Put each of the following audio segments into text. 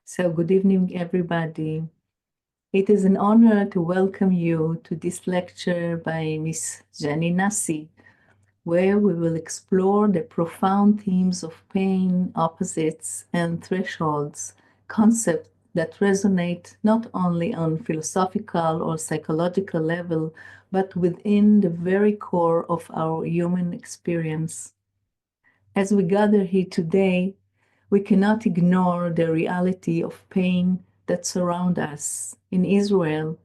So good evening, everybody. It is an honor to welcome you to this lecture by Miss Zheni Nasi, where we will explore the profound themes of pain, opposites, and thresholds, concepts that resonate not only on philosophical or psychological level, but within the very core of our human experience. As we gather here today, we cannot ignore the reality of pain that surrounds us. In Israel,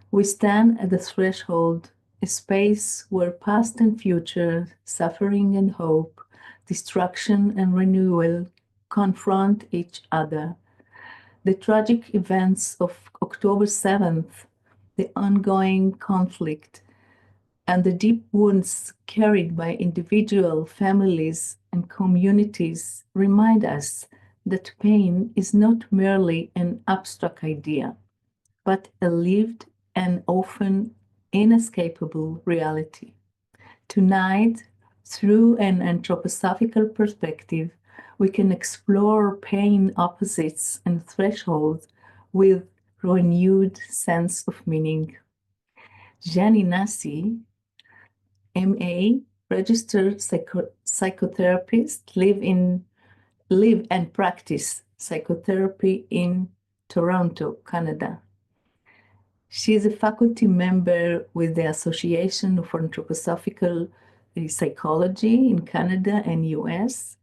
we stand at the threshold, a space where past and future, suffering and hope, destruction and renewal confront each other. The tragic events of October 7th, the ongoing conflict, and the deep wounds carried by individual families and communities remind us that pain is not merely an abstract idea, but a lived and often inescapable reality. Tonight, through an anthroposophical perspective, we can explore pain opposites and thresholds with renewed sense of meaning. Zheni Nasi, MA, registered psychotherapist, live and practice psychotherapy in Toronto, Canada. She is a faculty member with the Association of Anthroposophical Psychology in Canada and US.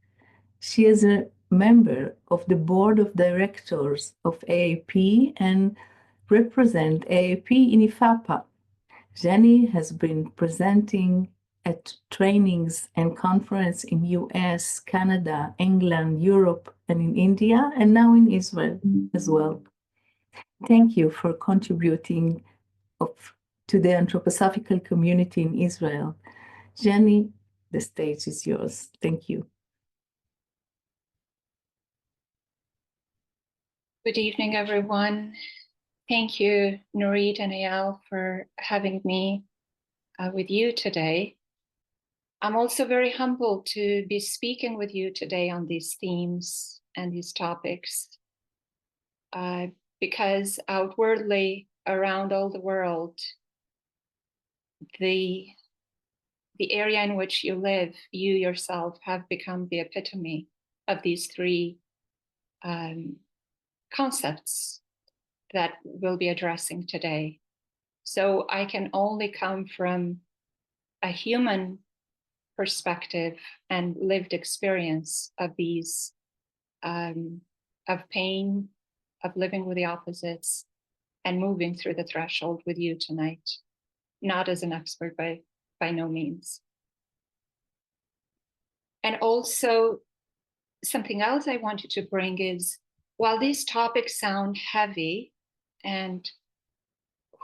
She is a member of the board of directors of AAP and represent AAP in IFAPA. Zheni has been presenting at trainings and conferences in US, Canada, England, Europe, and in India, and now in Israel as well. Thank you for contributing to the anthroposophical community in Israel. Zheni, the stage is yours. Thank you. Good evening, everyone. Thank you, Nurit and Eyal, for having me with you today. I'm also very humbled to be speaking with you today on these themes and these topics, because outwardly around all the world, the area in which you live, you yourself have become the epitome of these three concepts that we'll be addressing today. So I can only come from a human perspective and lived experience of these, of pain, of living with the opposites, and moving through the threshold with you tonight. Not as an expert by no means. And also something else I wanted to bring is, while these topics sound heavy, and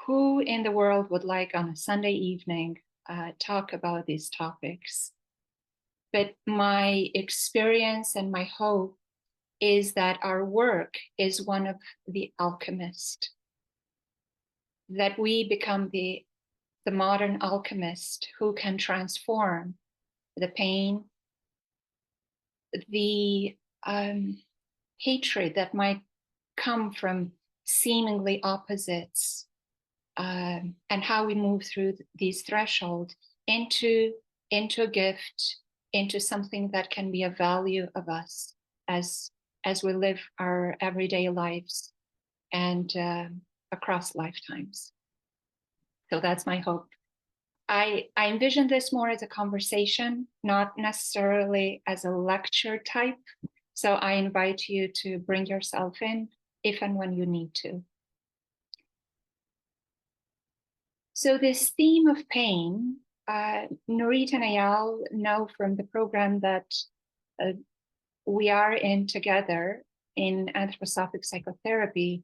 who in the world would like on a Sunday evening talk about these topics? But my experience and my hope is that our work is one of the alchemists, that we become the modern alchemist who can transform the pain, the hatred that might come from seemingly opposites, and how we move through these thresholds into a gift, into something that can be a value of us as we live our everyday lives and across lifetimes. So that's my hope. I envision this more as a conversation, not necessarily as a lecture type. So I invite you to bring yourself in if and when you need to. So this theme of pain, Nurit and Eyal know from the program that we are in together in anthroposophic psychotherapy.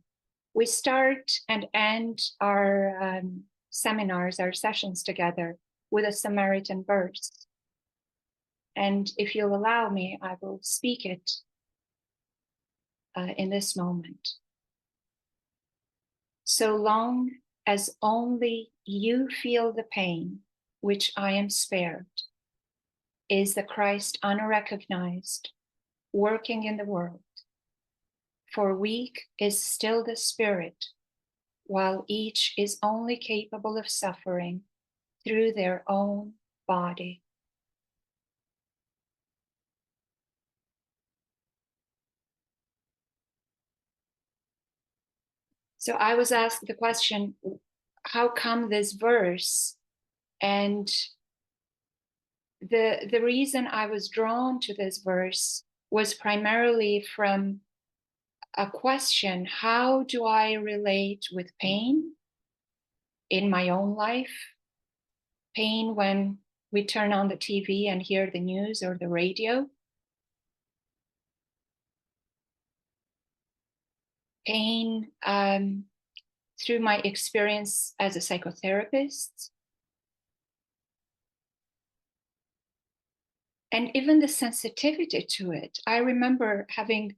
We start and end our seminars, our sessions together with a Samaritan verse. And if you'll allow me, I will speak it in this moment. So long as only you feel the pain which I am spared, is the Christ unrecognized, working in the world. For weak is still the spirit, while each is only capable of suffering through their own body. So I was asked the question, how come this verse? And the reason I was drawn to this verse was primarily from a question: how do I relate with pain in my own life? Pain when we turn on the TV and hear the news or the radio. Pain through my experience as a psychotherapist. And even the sensitivity to it. I remember having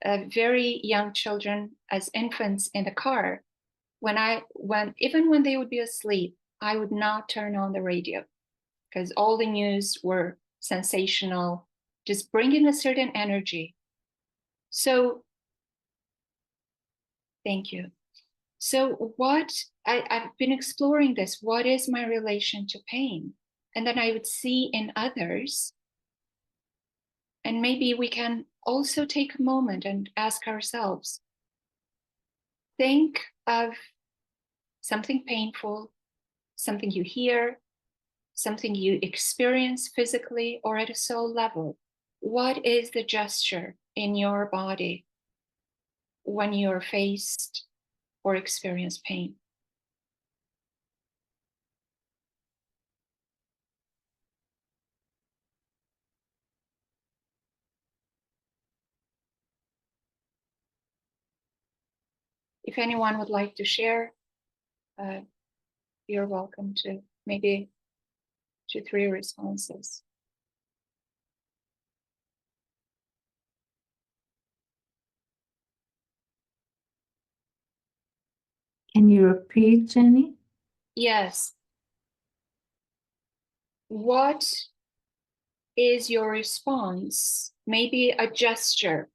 very young children as infants in the car. Even when they would be asleep, I would not turn on the radio because all the news were sensational, just bringing a certain energy. So, thank you. So I've been exploring this. What is my relation to pain? And then I would see in others. And maybe we can also take a moment and ask ourselves, think of something painful, something you hear, something you experience physically or at a soul level. What is the gesture in your body when you're faced or experience pain? If anyone would like to share, you're welcome to. Maybe 2-3 responses. Can you repeat, Zheni? Yes. What is your response? Maybe a gesture.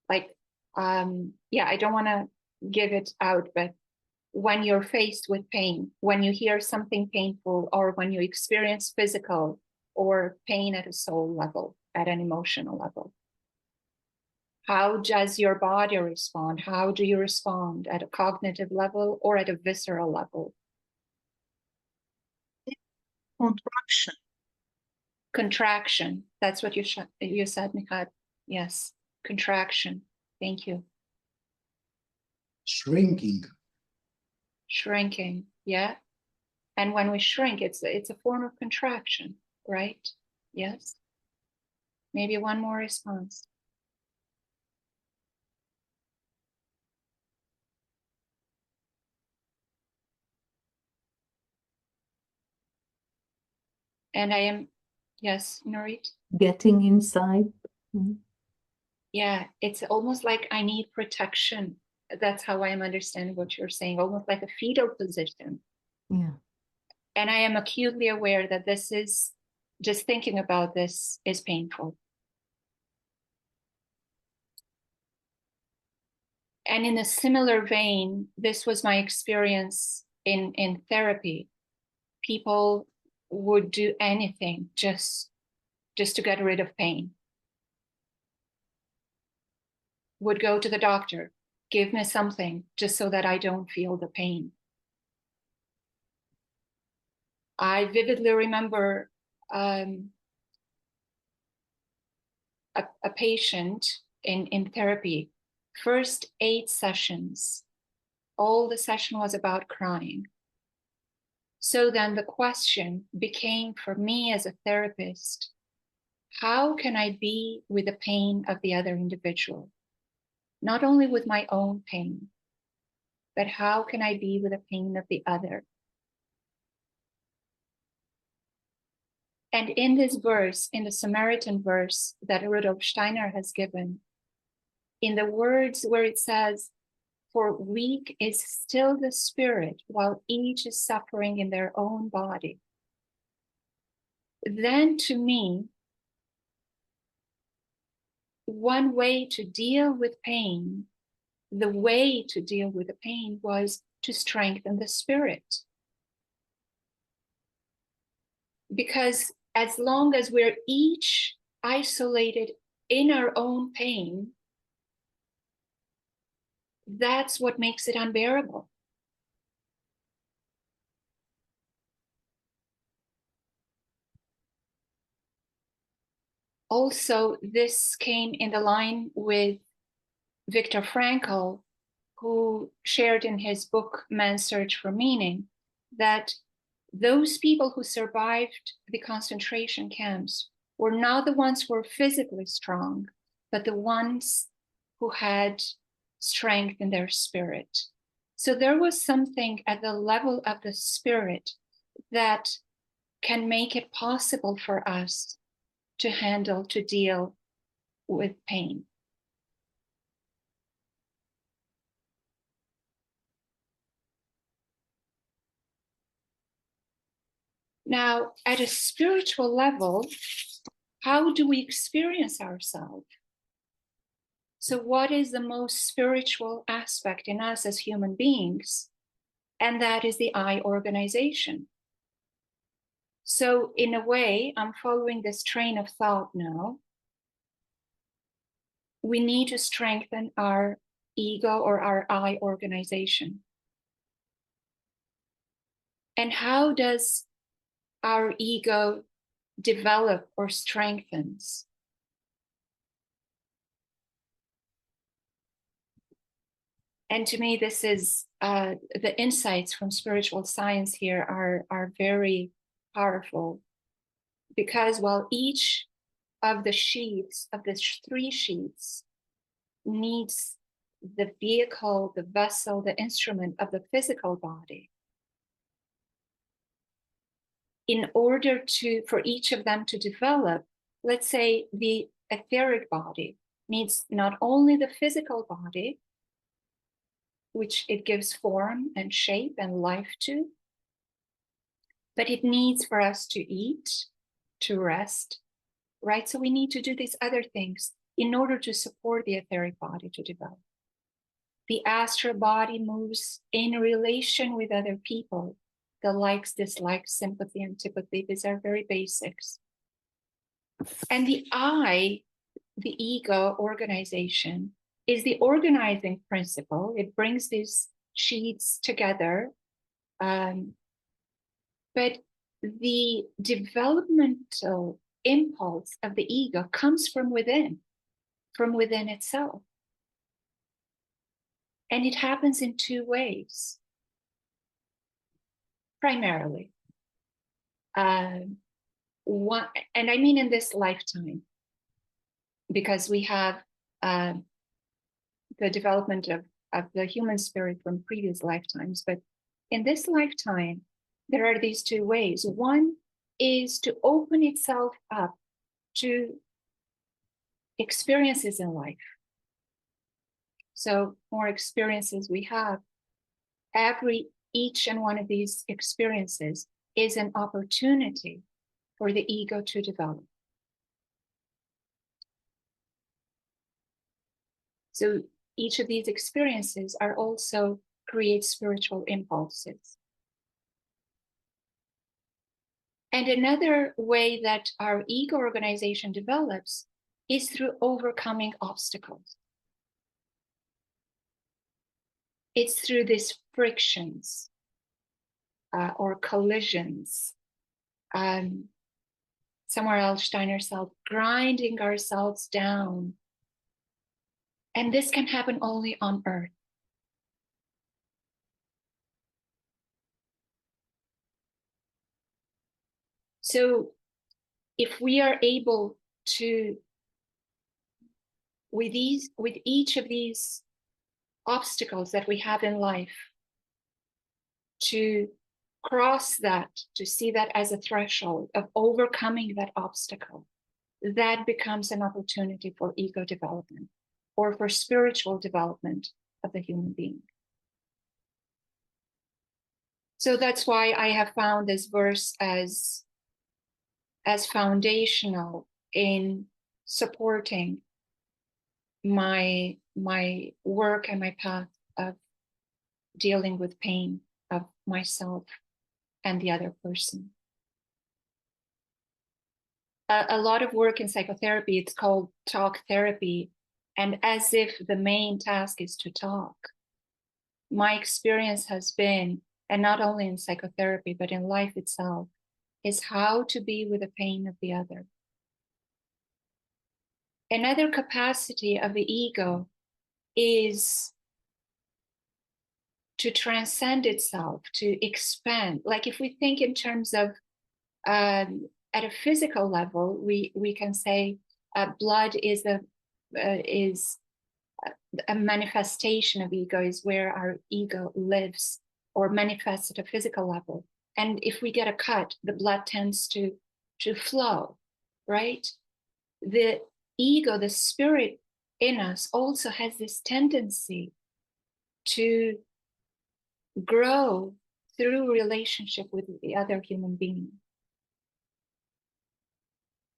Like, I don't want to give it out, but when you're faced with pain, when you hear something painful, or when you experience physical or pain at a soul level, at an emotional level, how does your body respond? How do you respond at a cognitive level or at a visceral level? Contraction. Contraction. That's what you said, Michal. Yes, contraction. Thank you. Shrinking. Shrinking, yeah. And when we shrink, it's a form of contraction, right? Yes. Maybe one more response. And I am, yes, Nurit? Getting inside. Mm. Yeah, it's almost like I need protection. That's how I am understanding what you're saying, almost like a fetal position. Yeah. And I am acutely aware that this is, just thinking about this is painful. And in a similar vein, this was my experience in therapy. People would do anything just to get rid of pain. Would go to the doctor, give me something just so that I don't feel the pain. I vividly remember a patient in therapy, first 8 sessions, all the session was about crying. So then the question became for me as a therapist, how can I be with the pain of the other individual? Not only with my own pain, but how can I be with the pain of the other? And in this verse, in the Samaritan verse that Rudolf Steiner has given, in the words where it says, for weak is still the spirit while each is suffering in their own body. Then to me, one way to deal with pain, the way to deal with the pain was to strengthen the spirit. Because as long as we're each isolated in our own pain, that's what makes it unbearable. Also, this came in the line with Viktor Frankl, who shared in his book, Man's Search for Meaning, that those people who survived the concentration camps were not the ones who were physically strong, but the ones who had strength in their spirit. So there was something at the level of the spirit that can make it possible for us to handle, to deal with pain. Now, at a spiritual level, how do we experience ourselves? So what is the most spiritual aspect in us as human beings? And that is the I organization. So in a way, I'm following this train of thought now. We need to strengthen our ego or our I organization. And how does our ego develop or strengthens? And to me, this is the insights from spiritual science here are very powerful, because while each of the sheaths, of the three sheaths, needs the vehicle, the vessel, the instrument of the physical body, in order for each of them to develop, let's say the etheric body needs not only the physical body, which it gives form and shape and life to, but it needs for us to eat, to rest, right? So we need to do these other things in order to support the etheric body to develop. The astral body moves in relation with other people. The likes, dislikes, sympathy, antipathy, these are very basics. And the I, the ego organization, is the organizing principle. It brings these sheets together. But the developmental impulse of the ego comes from within itself. And it happens in two ways, primarily. One, and I mean in this lifetime, because we have the development of the human spirit from previous lifetimes. But in this lifetime, there are these two ways. One is to open itself up to experiences in life. So more experiences we have, each and one of these experiences is an opportunity for the ego to develop. So each of these experiences are also create spiritual impulses. And another way that our ego organization develops is through overcoming obstacles. It's through these frictions or collisions. Somewhere else, Steiner said, grinding ourselves down. And this can happen only on Earth. So if we are able to, with each of these obstacles that we have in life, to cross that, to see that as a threshold of overcoming that obstacle, that becomes an opportunity for ego development or for spiritual development of the human being. So that's why I have found this verse as foundational in supporting my work and my path of dealing with pain of myself and the other person. A lot of work in psychotherapy, it's called talk therapy, and as if the main task is to talk. My experience has been, and not only in psychotherapy, but in life itself, is how to be with the pain of the other. Another capacity of the ego is to transcend itself, to expand. Like if we think in terms of, at a physical level, we can say blood is a manifestation of ego, is where our ego lives or manifests at a physical level. And if we get a cut, the blood tends to flow, right? The ego, the spirit in us, also has this tendency to grow through relationship with the other human being.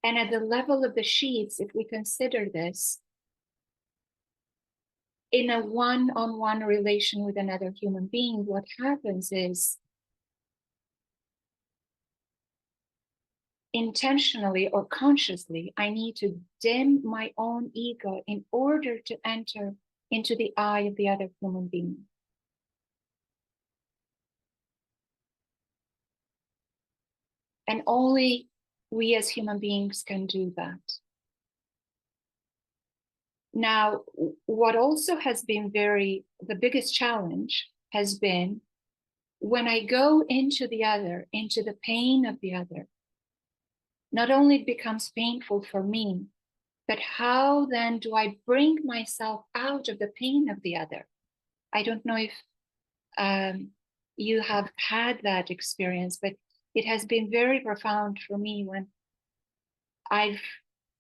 And at the level of the sheaths, if we consider this, in a one-on-one relation with another human being, what happens is intentionally or consciously, I need to dim my own ego in order to enter into the eye of the other human being. And only we as human beings can do that. Now, what also has been the biggest challenge has been when I go into the other, into the pain of the other, not only it becomes painful for me, but how then do I bring myself out of the pain of the other? I don't know if you have had that experience, but it has been very profound for me when I've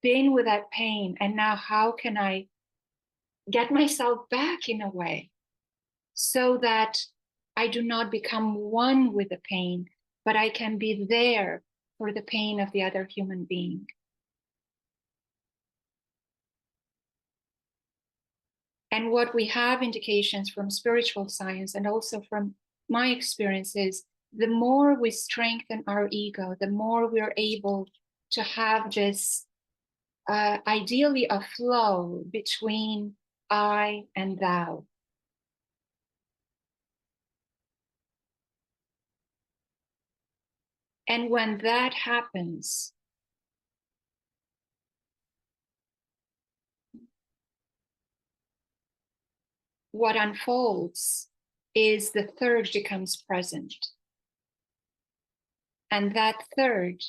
been with that pain, and now how can I get myself back in a way so that I do not become one with the pain, but I can be there for the pain of the other human being. And what we have indications from spiritual science and also from my experiences, the more we strengthen our ego, the more we are able to have this ideally a flow between I and thou. And when that happens, what unfolds is the third becomes present. And that third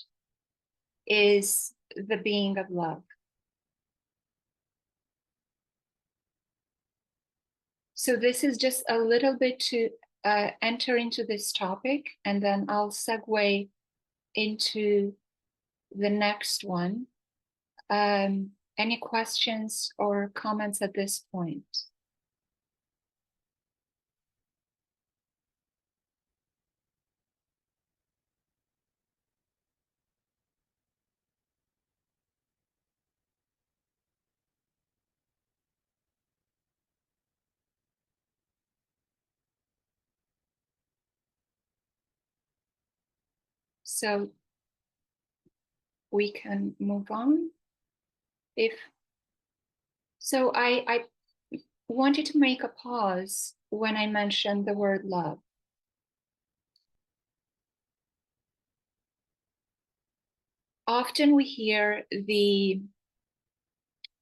is the being of love. So this is just a little bit to enter into this topic, and then I'll segue into the next one. Any questions or comments at this point? So we can move on. So I wanted to make a pause when I mentioned the word love. Often we hear the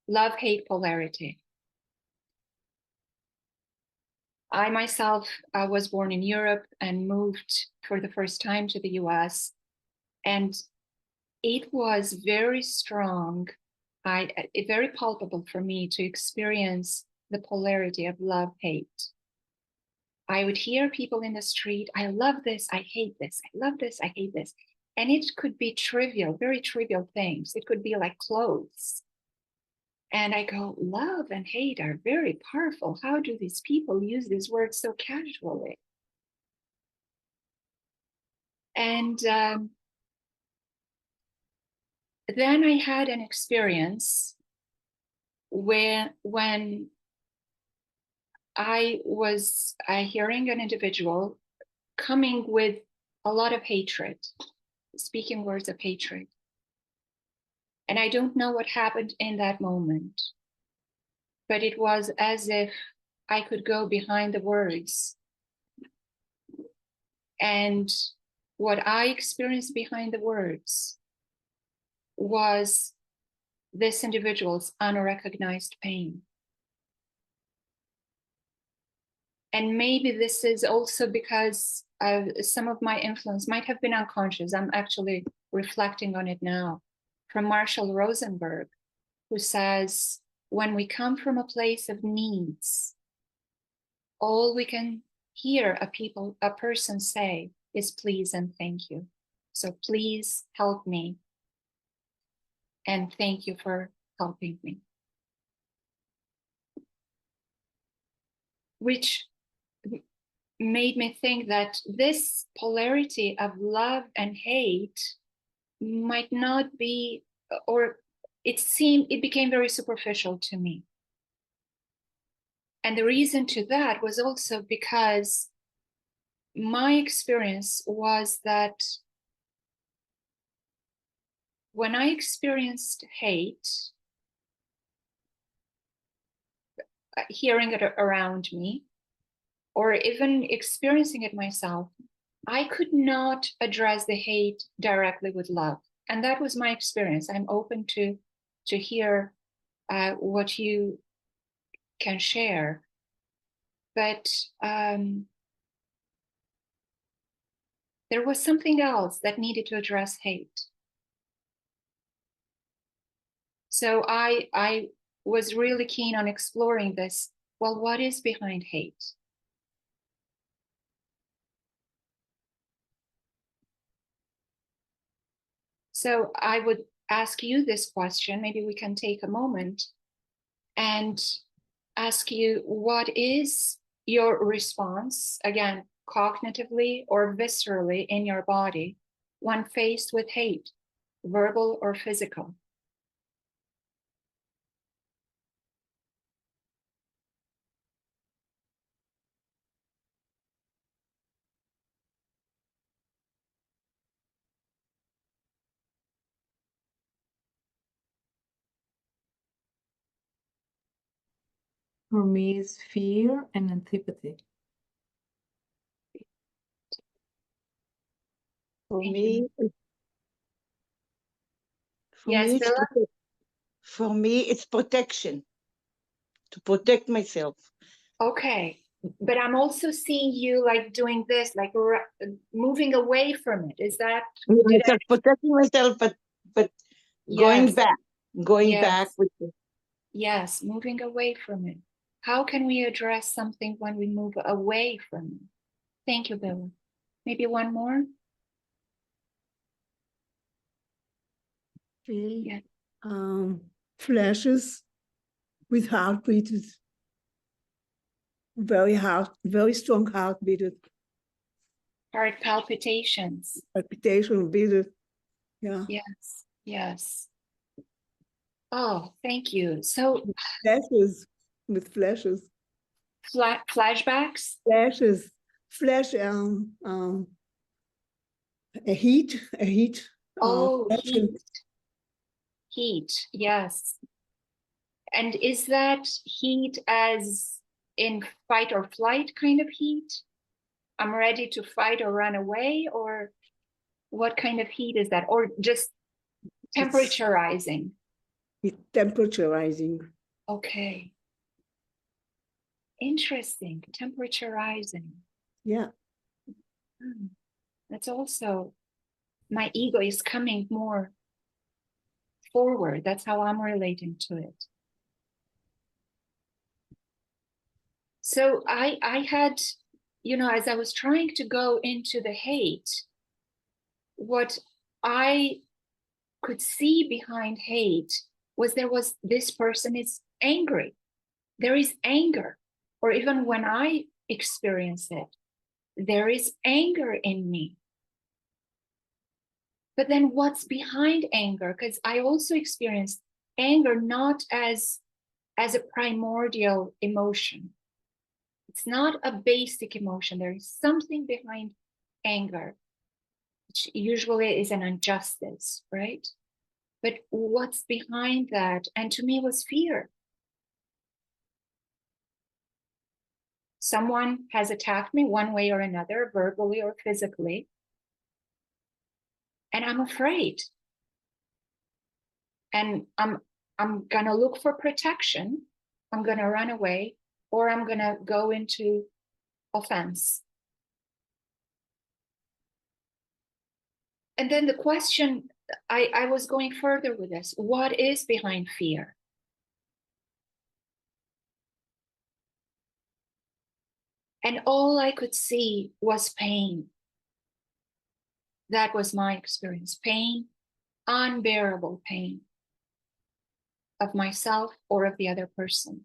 love-hate polarity. I myself was born in Europe and moved for the first time to the US. And it was very strong, very palpable for me to experience the polarity of love-hate. I would hear people in the street, I love this, I hate this, I love this, I hate this. And it could be trivial, very trivial things. It could be like clothes. And I go, love and hate are very powerful. How do these people use these words so casually? And then I had an experience when I was hearing an individual coming with a lot of hatred, speaking words of hatred. And I don't know what happened in that moment, but it was as if I could go behind the words. And what I experienced behind the words was this individual's unrecognized pain. And maybe this is also because some of my influence might have been unconscious. I'm actually reflecting on it now. From Marshall Rosenberg, who says, when we come from a place of needs, all we can hear a person say is please and thank you. So please help me. And thank you for helping me. Which made me think that this polarity of love and hate might not be, or it became very superficial to me. And the reason to that was also because my experience was that when I experienced hate, hearing it around me, or even experiencing it myself, I could not address the hate directly with love. And that was my experience. I'm open to hear what you can share. But there was something else that needed to address hate. So I was really keen on exploring this. Well, what is behind hate? So I would ask you this question. Maybe we can take a moment and ask you, what is your response, again, cognitively or viscerally in your body when faced with hate, verbal or physical? For me, it's fear and antipathy. For Thank me, Yes, Bella? for me, it's protection. To protect myself. Okay, but I'm also seeing you like doing this, like moving away from it. Is that? Protecting myself, but going Yes. back, going Yes. back with it. Yes, moving away from it. How can we address something when we move away from it? Thank you, Bella. Maybe one more? Feel Yeah. flashes with heartbeat, very strong heartbeat, Heart palpitations. palpitation beat. Yeah. Yes, yes. Oh, thank you. So Flashes with flashes. flashbacks? Flashes. Flash a heat. Oh, flashes. heat, yes. And is that heat as in fight or flight kind of heat? I'm ready to fight or run away, or what kind of heat is that? Or just temperaturizing? It's temperaturizing. Okay. Interesting, temperaturizing. Yeah. That's also, my ego is coming more forward. That's how I'm relating to it. So I had, as I was trying to go into the hate, what I could see behind hate was this person is angry. There is anger. Or even when I experience it, there is anger in me. But then what's behind anger? Because I also experienced anger not as as a primordial emotion. It's not a basic emotion. There is something behind anger, which usually is an injustice, right? But what's behind that? And to me was fear. Someone has attacked me one way or another, verbally or physically, and I'm afraid. And I'm gonna look for protection. I'm gonna run away, or I'm gonna go into offense. And then the question, I was going further with this. What is behind fear? And all I could see was pain. That was my experience. Pain, unbearable pain of myself or of the other person.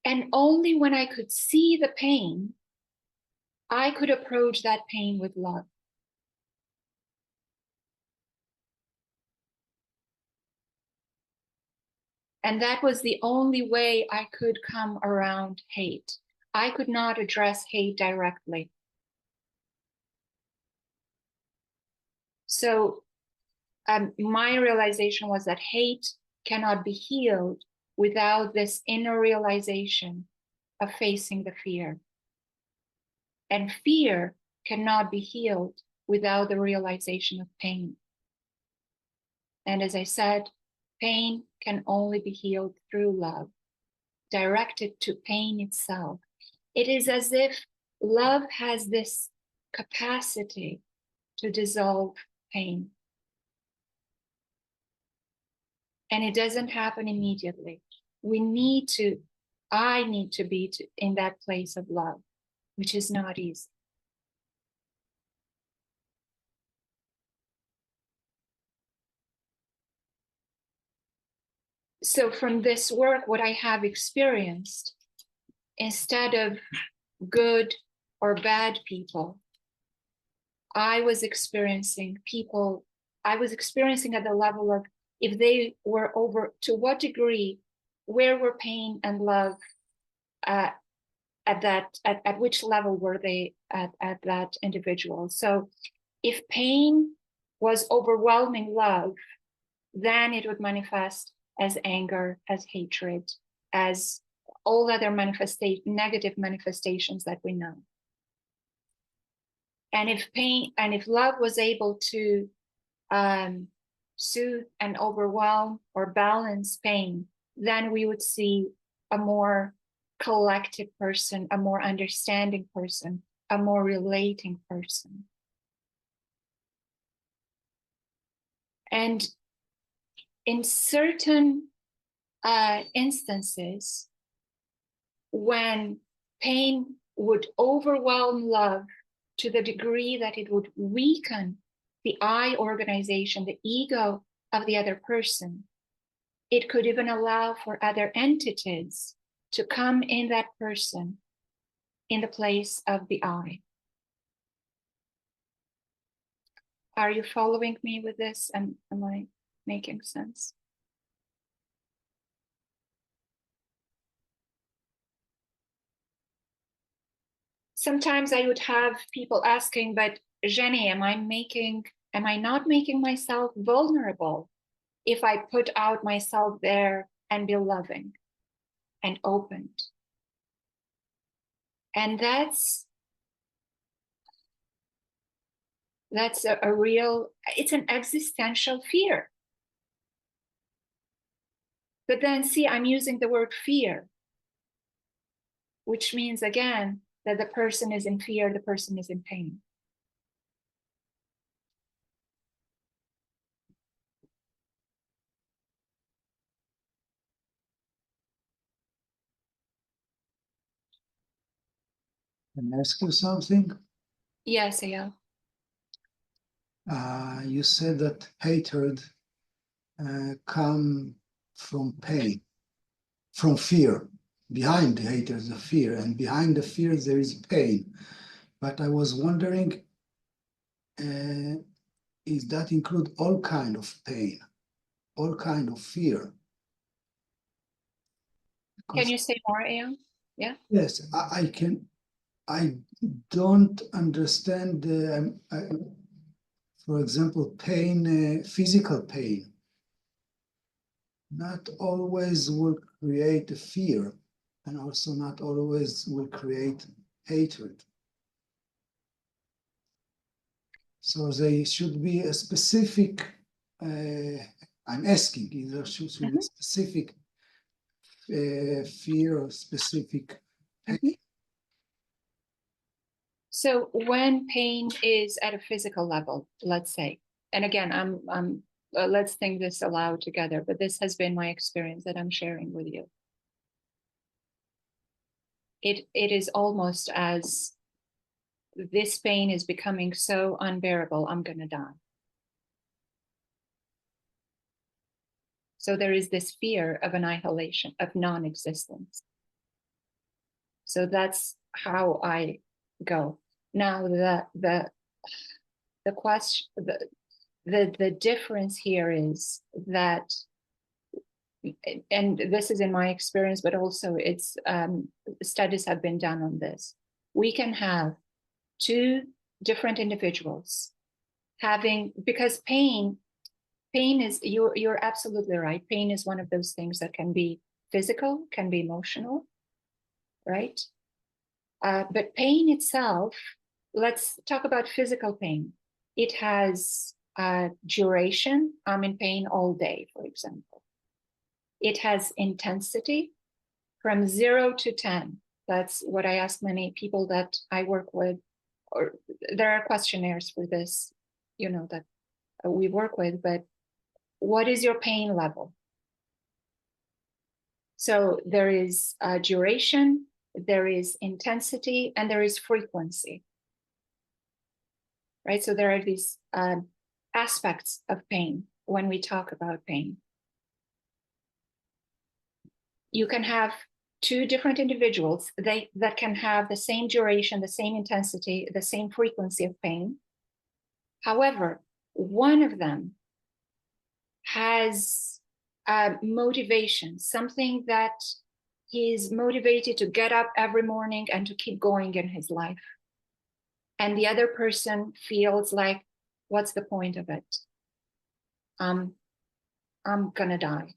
And only when I could see the pain, I could approach that pain with love. And that was the only way I could come around hate. I could not address hate directly. So my realization was that hate cannot be healed without this inner realization of facing the fear. And fear cannot be healed without the realization of pain. And as I said, pain can only be healed through love, directed to pain itself. It is as if love has this capacity to dissolve pain. And it doesn't happen immediately. I need to be in that place of love, which is not easy. So from this work, what I have experienced, instead of good or bad people, I was experiencing at the level of, if they were over, to what degree, where were pain and love at which level were they at that individual? So if pain was overwhelming love, then it would manifest as anger, as hatred, as all other negative manifestations that we know. And if love was able to soothe and overwhelm or balance pain, then we would see a more collected person, a more understanding person, a more relating person. And in certain instances, when pain would overwhelm love to the degree that it would weaken the I organization, the ego of the other person, it could even allow for other entities to come in that person in the place of the I. Are you following me with this? Am I making sense? Sometimes I would have people asking, but Zheni, am I not making myself vulnerable if I put out myself there and be loving and opened? And that's a real, it's an existential fear. But then see, I'm using the word fear, which means again, that the person is in fear, the person is in pain. Can I ask you something? Yes, Eyal. You said that hatred comes from pain, from fear. Behind the hatred is a fear, and behind the fear there is pain. But I was wondering, is that include all kind of pain, all kind of fear. Can you say more, Eyal? Yeah. Yes, I don't understand, for example, pain, physical pain. Not always will create a fear, and also not always will create hatred. So they should be a specific, I'm asking, either should be specific fear or specific pain. So when pain is at a physical level, let's say, and again, let's think this aloud together, but this has been my experience that I'm sharing with you. It is almost as this pain is becoming so unbearable, I'm going to die. So there is this fear of annihilation, of non-existence. So that's how I go. Now the question, the difference here is that, and this is in my experience, but also it's studies have been done on this. We can have two different individuals having, because pain is, you're absolutely right. Pain is one of those things that can be physical, can be emotional, right? But pain itself, let's talk about physical pain. It has duration. I'm in pain all day, for example. It has intensity from 0 to 10. That's what I ask many people that I work with, or there are questionnaires for this, you know, that we work with, but what is your pain level? So there is duration, there is intensity, and there is frequency, right? So there are these aspects of pain when we talk about pain. You can have two different individuals that can have the same duration, the same intensity, the same frequency of pain. However, one of them has motivation, something that he is motivated to get up every morning and to keep going in his life. And the other person feels like, what's the point of it? I'm gonna die.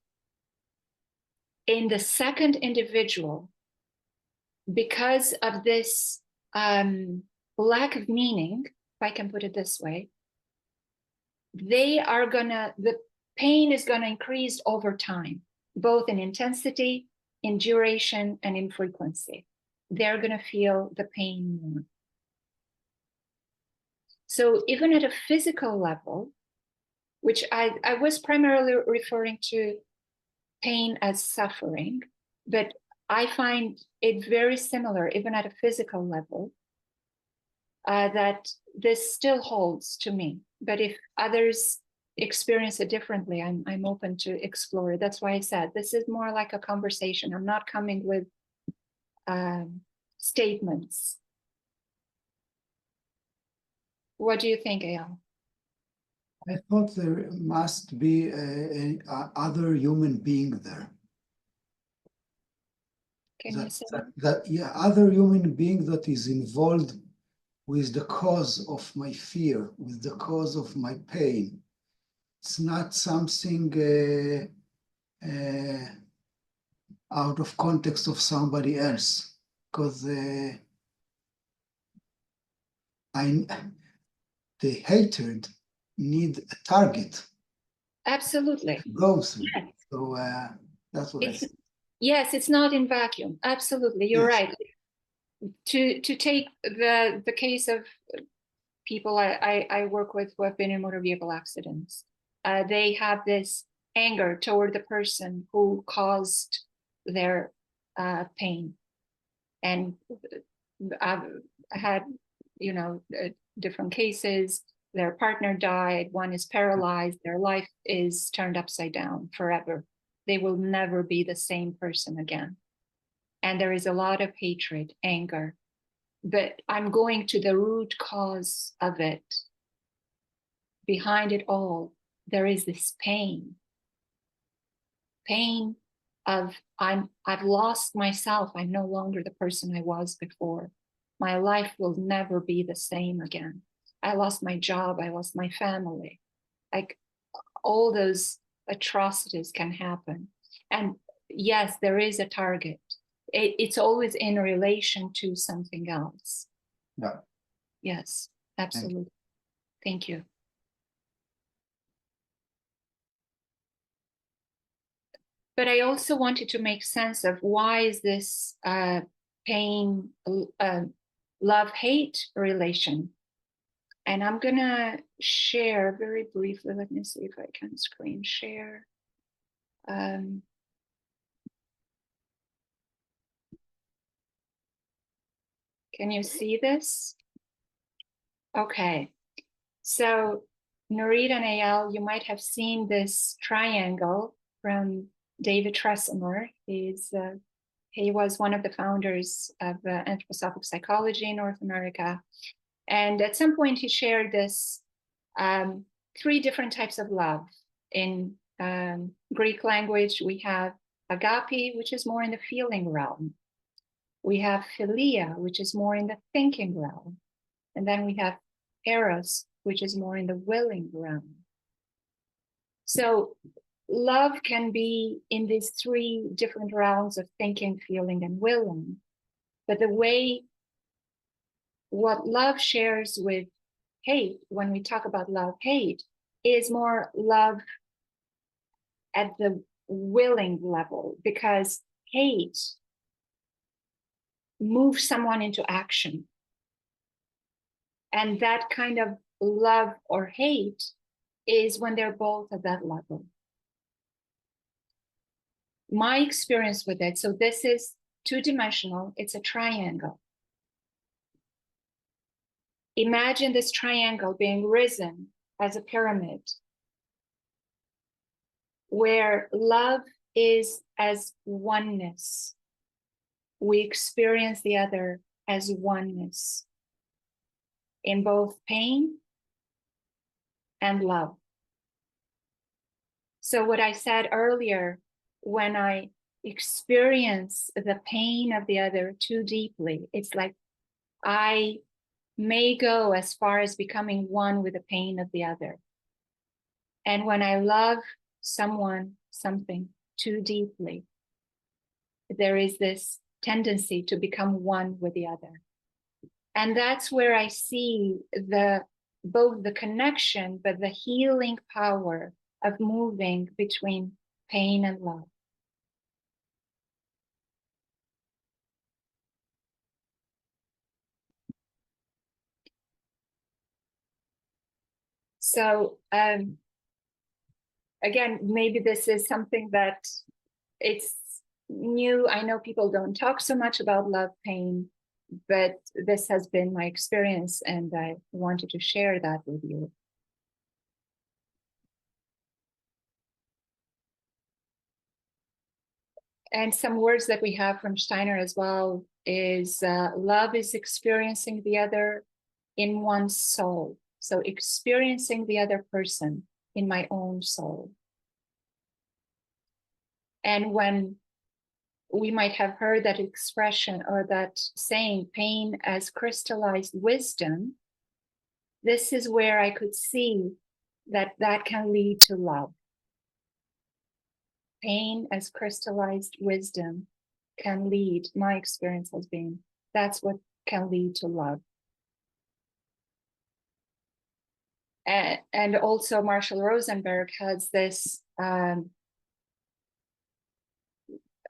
In the second individual, because of this lack of meaning, if I can put it this way, the pain is gonna increase over time, both in intensity, in duration, and in frequency. They're gonna feel the pain more. So even at a physical level, which I was primarily referring to pain as suffering, but I find it very similar, even at a physical level, that this still holds to me. But if others experience it differently, I'm open to explore it. That's why I said this is more like a conversation. I'm not coming with statements. What do you think, Eyal? I thought there must be other human being there. Can you say other human being that is involved with the cause of my fear, with the cause of my pain. It's not something out of context of somebody else, because the hatred need a target. Absolutely. Go through. Yes. So that's what I said. Yes, it's not in vacuum. Absolutely, you're right. To take the case of people I work with who have been in motor vehicle accidents, they have this anger toward the person who caused their pain, and I've had, you know, different cases. Their partner died, one is paralyzed, their life is turned upside down forever. They will never be the same person again. And there is a lot of hatred, anger, but I'm going to the root cause of it. behind it all, there is this pain. Pain of I've lost myself. I'm no longer the person I was before. My life will never be the same again. I lost my job. I lost my family. Like all those atrocities can happen. And yes, there is a target. It's always in relation to something else. Yeah. Yes, absolutely. Thank you. But I also wanted to make sense of why is this pain, love-hate relation. And I'm gonna share very briefly, let me see if I can screen share. Can you see this? Okay, so Nurit and Eyal, you might have seen this triangle from David Tresemer. He was one of the founders of anthroposophic psychology in North America. And at some point he shared this 3 different types of love. In Greek language, we have agape, which is more in the feeling realm. We have philia, which is more in the thinking realm. And then we have eros, which is more in the willing realm. So love can be in these 3 different realms of thinking, feeling, and willing. But the way what love shares with hate, when we talk about love-hate, is more love at the willing level, because hate moves someone into action. And that kind of love or hate is when they're both at that level. My experience with it, so this is 2-dimensional, it's a triangle. Imagine this triangle being risen as a pyramid, where love is as oneness. We experience the other as oneness in both pain and love. So what I said earlier, when I experience the pain of the other too deeply, it's like I may go as far as becoming one with the pain of the other. And when I love someone, something too deeply, there is this tendency to become one with the other. And that's where I see both the connection, but the healing power of moving between pain and love. So again, maybe this is something that it's new. I know people don't talk so much about love, pain, but this has been my experience, and I wanted to share that with you. And some words that we have from Steiner as well is love is experiencing the other in one's soul. So experiencing the other person in my own soul. And when we might have heard that expression or that saying, pain as crystallized wisdom, this is where I could see that that can lead to love. Pain as crystallized wisdom can lead, my experience has been, that's what can lead to love. And also Marshall Rosenberg has this,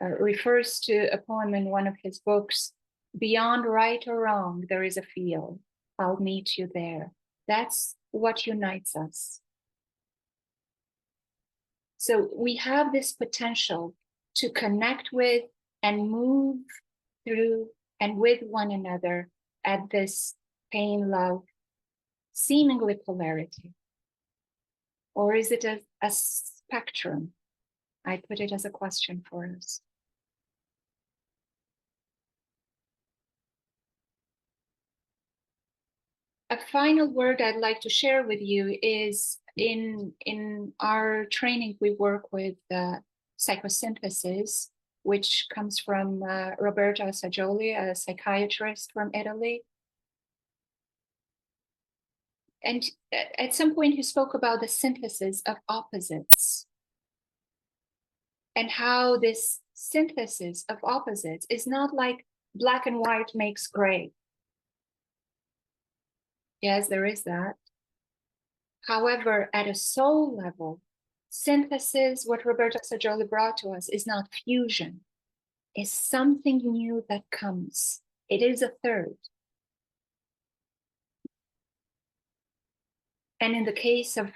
refers to a poem in one of his books, beyond right or wrong, there is a field. I'll meet you there. That's what unites us. So we have this potential to connect with and move through and with one another at this pain, love, seemingly polarity. Or is it a spectrum? I put it as a question for us. A final word I'd like to share with you is in our training, we work with psychosynthesis, which comes from Roberto Saggioli, a psychiatrist from Italy. And at some point he spoke about the synthesis of opposites and how this synthesis of opposites is not like black and white makes gray. Yes, there is that. However, at a soul level, synthesis, what Roberto Saggioli brought to us, is not fusion. It's something new that comes. It is a third. And in the case of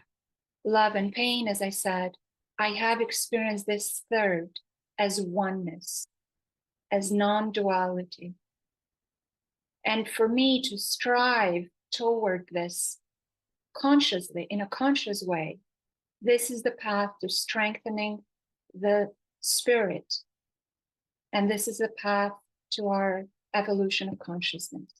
love and pain, as I said, I have experienced this third as oneness, as non-duality. And for me to strive toward this consciously, in a conscious way, this is the path to strengthening the spirit. And this is the path to our evolution of consciousness.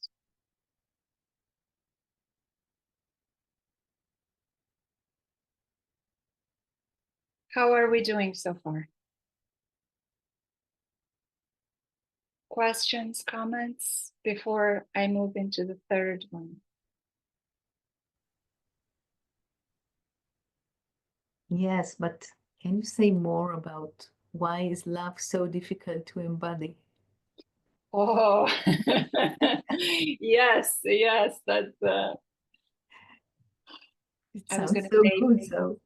How are we doing so far? Questions, comments before I move into the third one? Yes, but can you say more about why is love so difficult to embody? Oh, yes, that's It I was sounds gonna so say- good, so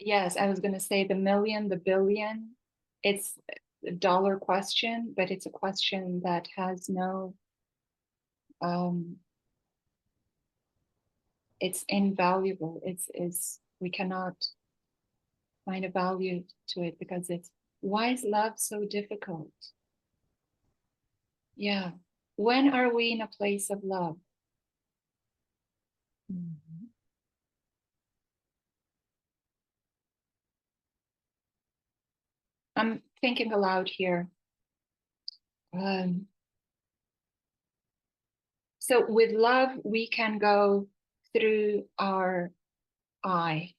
yes, I was going to say the million, the billion. It's a dollar question, but it's a question that has no, it's invaluable. It's we cannot find a value to it because it's, why is love so difficult? Yeah. When are we in a place of love? Mhm. I'm thinking aloud here. So with love, we can go through our I.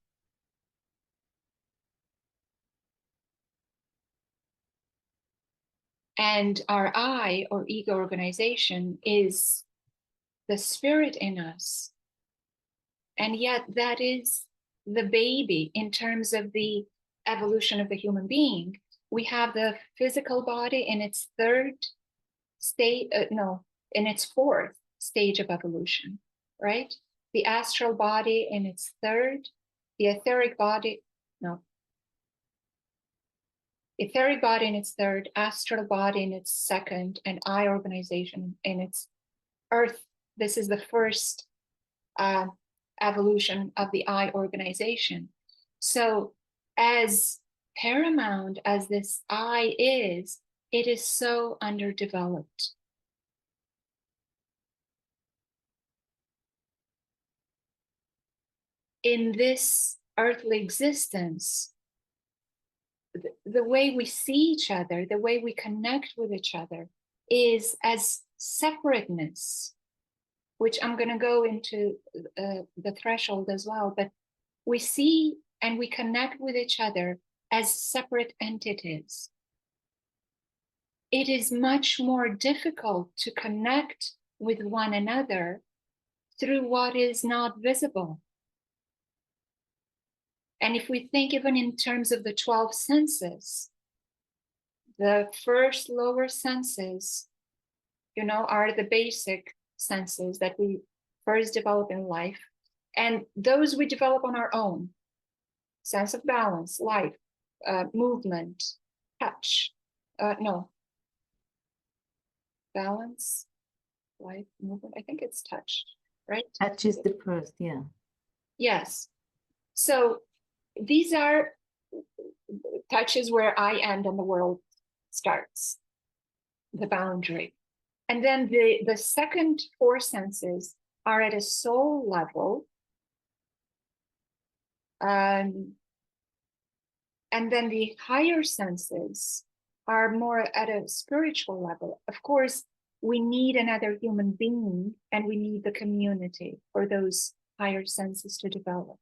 And our I, or ego organization, is the spirit in us. And yet that is the baby in terms of the evolution of the human being. We have the physical body in its third state, in its fourth stage of evolution, right? The astral body in its third, the etheric body in its third, astral body in its second, and I organization in its earth. This is the first evolution of the I organization. So as paramount as this I is, it is so underdeveloped. In this earthly existence, the way we see each other, the way we connect with each other is as separateness, which I'm going to go into the threshold as well, but we see and we connect with each other as separate entities. It is much more difficult to connect with one another through what is not visible. And if we think even in terms of the 12 senses, the first lower senses, are the basic senses that we first develop in life. And those we develop on our own. Sense of balance, life, movement, touch. Balance, life, movement. I think it's touch, right? touch is the first, yeah. Yes. So these are touches where I end and the world starts, the boundary. And then the second four senses are at a soul level. And then the higher senses are more at a spiritual level. Of course, we need another human being, and we need the community for those higher senses to develop.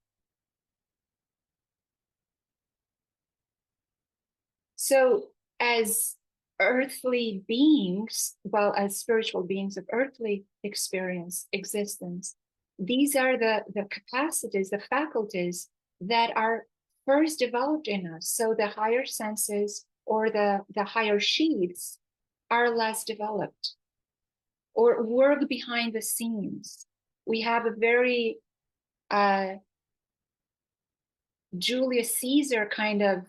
So as earthly beings, well, as spiritual beings of earthly experience, existence, these are the capacities, the faculties that are first developed in us. So the higher senses or the higher sheaths are less developed or work behind the scenes. We have a very Julius Caesar kind of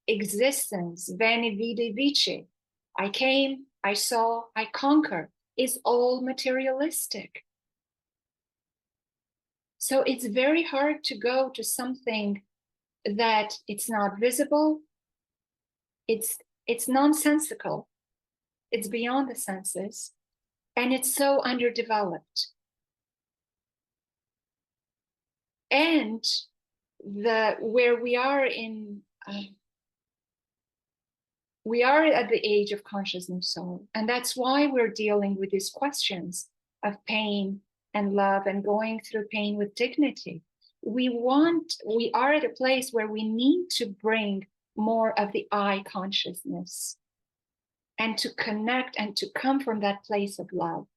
existence, veni vidi vici. I came, I saw, I conquer, is all materialistic. So it's very hard to go to something that it's not visible, it's nonsensical, it's beyond the senses, and it's so underdeveloped. And where we are in we are at the age of consciousness soul, and that's why we're dealing with these questions of pain and love and going through pain with dignity. We are at a place where we need to bring more of the I consciousness and to connect and to come from that place of love.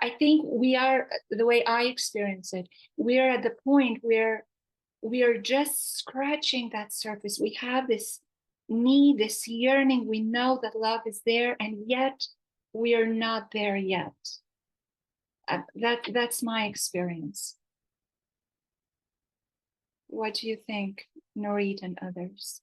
I think we are, the way I experience it, we are at the point where we are just scratching that surface. We have this need, this yearning. We know that love is there, and yet we are not there yet. That's my experience. What do you think, Norit and others?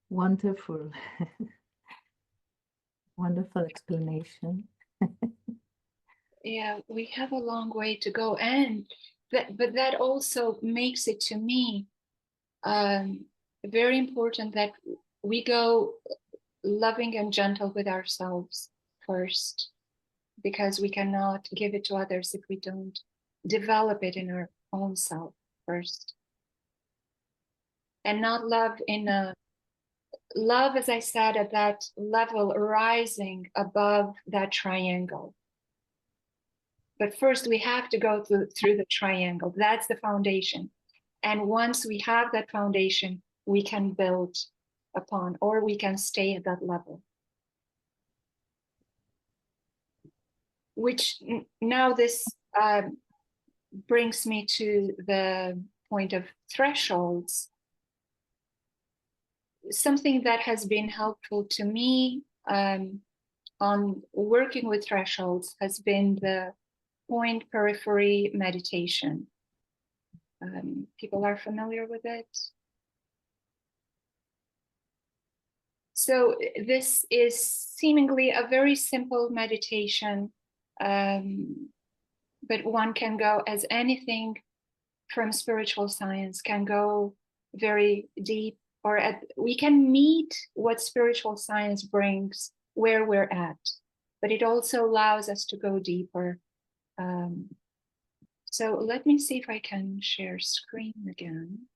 Wonderful. Wonderful explanation. Yeah, we have a long way to go, but that also makes it, to me, very important that we go loving and gentle with ourselves first, because we cannot give it to others if we don't develop it in our own self first. And not love love, as I said, at that level, rising above that triangle. But first we have to go through the triangle. That's the foundation. And once we have that foundation, we can build upon, or we can stay at that level. Which now this brings me to the point of thresholds. Something that has been helpful to me on working with thresholds has been the point periphery meditation. People are familiar with it. So this is seemingly a very simple meditation, but one can go, as anything from spiritual science can go very deep, or we can meet what spiritual science brings where we're at, but it also allows us to go deeper. So let me see if I can share screen again.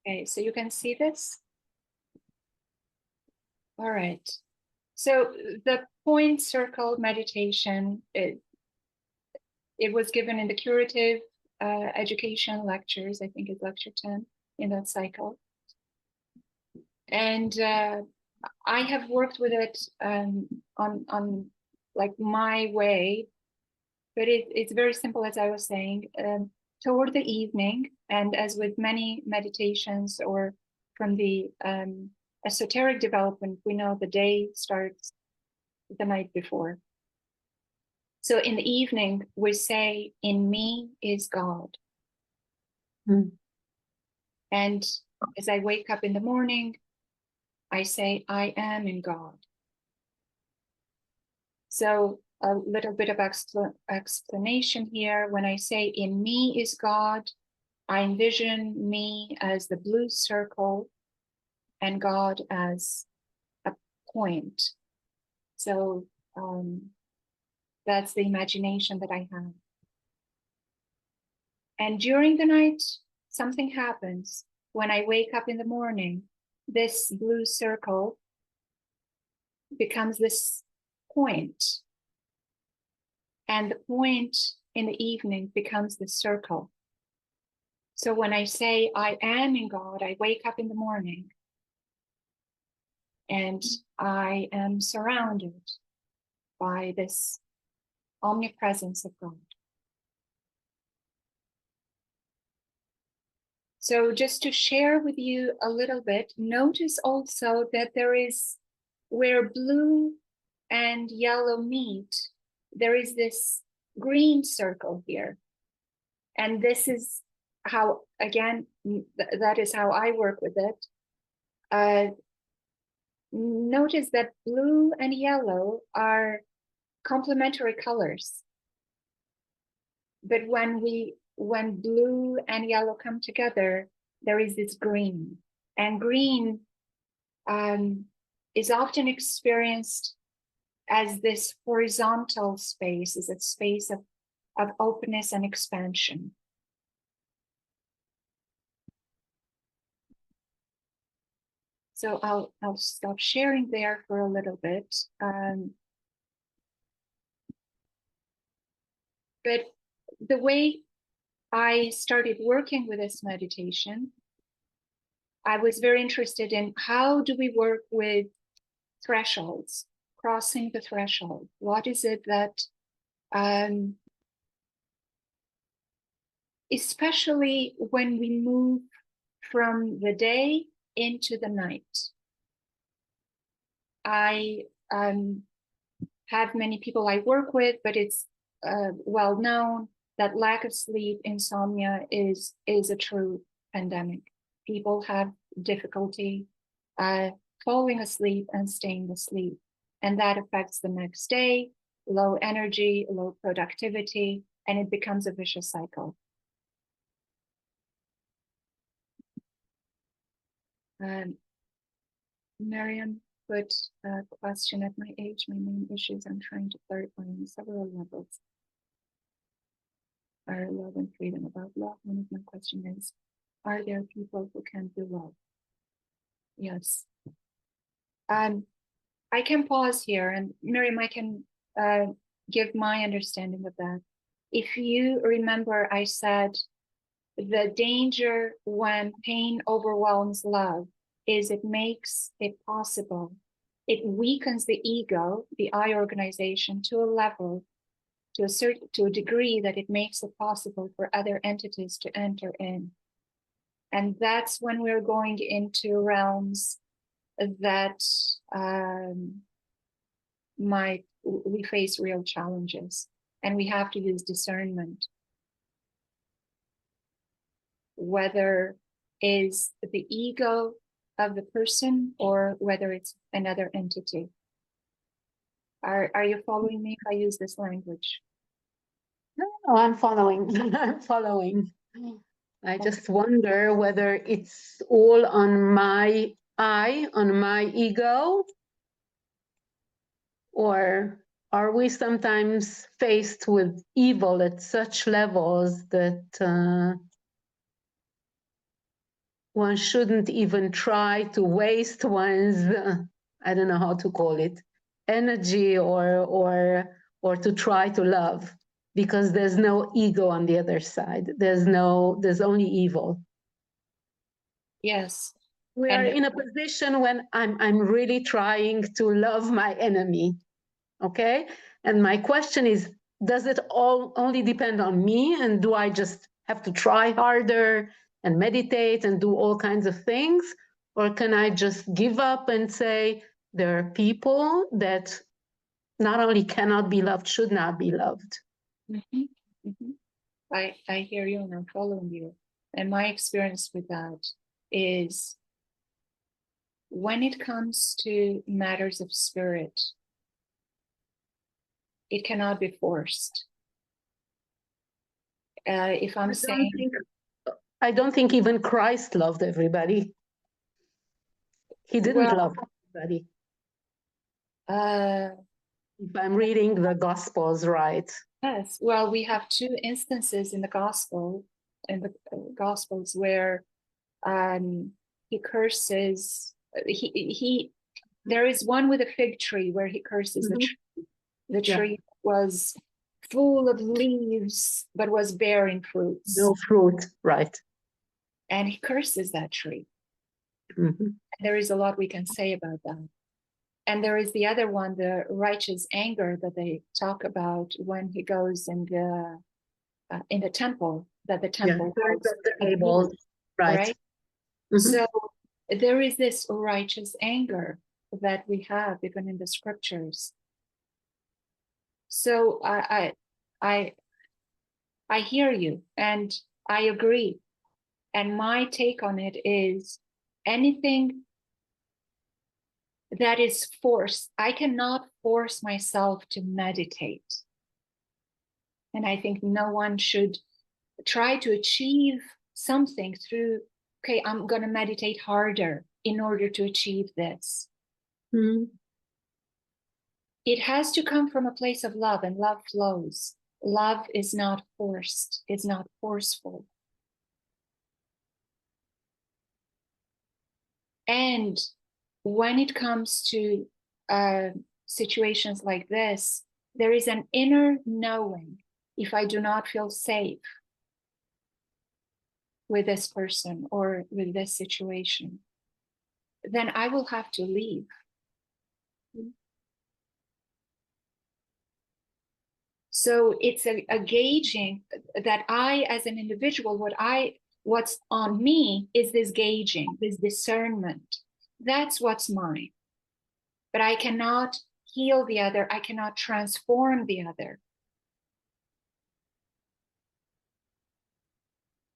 Okay, so you can see this? All right. So the point circle meditation, it was given in the curative education lectures. I think it's lecture 10 in that cycle. And I have worked with it on like my way, but it's very simple, as I was saying. Toward the evening, and as with many meditations or from the esoteric development, we know the day starts the night before. So in the evening, we say, "In me is God." And as I wake up in the morning, I say, I am in God. So a little bit of explanation here. When I say in me is God, I envision me as the blue circle and God as a point. So that's the imagination that I have. And during the night, something happens. When I wake up in the morning, this blue circle becomes this point. And the point in the evening becomes the circle. So when I say I am in God, I wake up in the morning and I am surrounded by this omnipresence of God. So just to share with you a little bit, notice also that there is, where blue and yellow meet, there is this green circle here. And this is how, again, that is how I work with it. Notice that blue and yellow are complementary colors. But when blue and yellow come together, there is this green. And green is often experienced as this horizontal space, as a space of openness and expansion. So I'll stop sharing there for a little bit. But the way I started working with this meditation, I was very interested in how do we work with thresholds, crossing the threshold. What is it that, especially when we move from the day into the night. I have many people I work with, but it's well known that lack of sleep, insomnia is a true pandemic. People have difficulty falling asleep and staying asleep, and that affects the next day, low energy, low productivity, and it becomes a vicious cycle. Miriam put a question: at my age, my main issues I'm trying to clarify on several levels are love and freedom. About love, one of my questions is, are there people who can't do love? Yes. I can pause here, and Miriam, I can give my understanding of that. If you remember, I said the danger when pain overwhelms love is it makes it possible. It weakens the ego, the I organization, to a level, to a degree that it makes it possible for other entities to enter in. And that's when we're going into realms that we face real challenges, and we have to use discernment. Whether is the ego of the person or whether it's another entity. Are you following me if I use this language? No, I'm following. I'm following. I just wonder whether it's all on my on my ego, or are we sometimes faced with evil at such levels that one shouldn't even try to waste one's, I don't know how to call it, energy or to try to love, because there's no ego on the other side. There's only evil. Yes. We are in a position when I'm really trying to love my enemy, okay? And my question is, does it all only depend on me? And do I just have to try harder and meditate and do all kinds of things? Or can I just give up and say, there are people that not only cannot be loved, should not be loved? Mm-hmm. Mm-hmm. I hear you and I'm following you. And my experience with that is when it comes to matters of spirit, it cannot be forced. If I'm saying, I don't think even Christ loved everybody. He didn't Well, love everybody. uh, If I'm reading the Gospels right. yes, well, we have two instances in the Gospels where he curses. There is one with a fig tree where he curses the tree. The tree was full of leaves, but was bearing fruits. No fruit, right. And he curses that tree. Mhm. There is a lot we can say about that. And there is the other one, the righteous anger that they talk about when he goes in the temple, that the temple Burns was up the tables, right. Mhm. So there is this righteous anger that we have even in the scriptures. So I hear you and I agree. And my take on it is anything that is forced, I cannot force myself to meditate. And I think no one should try to achieve something through, okay, I'm going to meditate harder in order to achieve this. Mhm. It has to come from a place of love, and love flows. Love is not forced, it's not forceful. And when it comes to situations like this, there is an inner knowing. If I do not feel safe with this person or with this situation, then I will have to leave. So it's a gauging that I, as an individual, what's on me is this gauging, this discernment. That's what's mine. But I cannot heal the other. I cannot transform the other.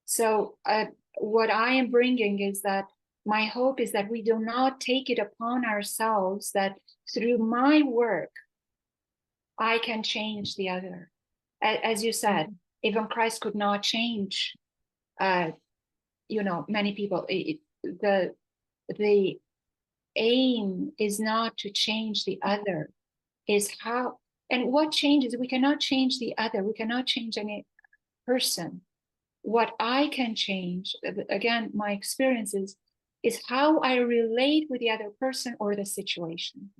So what I am bringing is that my hope is that we do not take it upon ourselves that through my work, I can change the other. As you said, even Christ could not change, many people. The aim is not to change the other, is how, and what changes, we cannot change the other, we cannot change any person. What I can change, again, my experiences, is how I relate with the other person or the situation.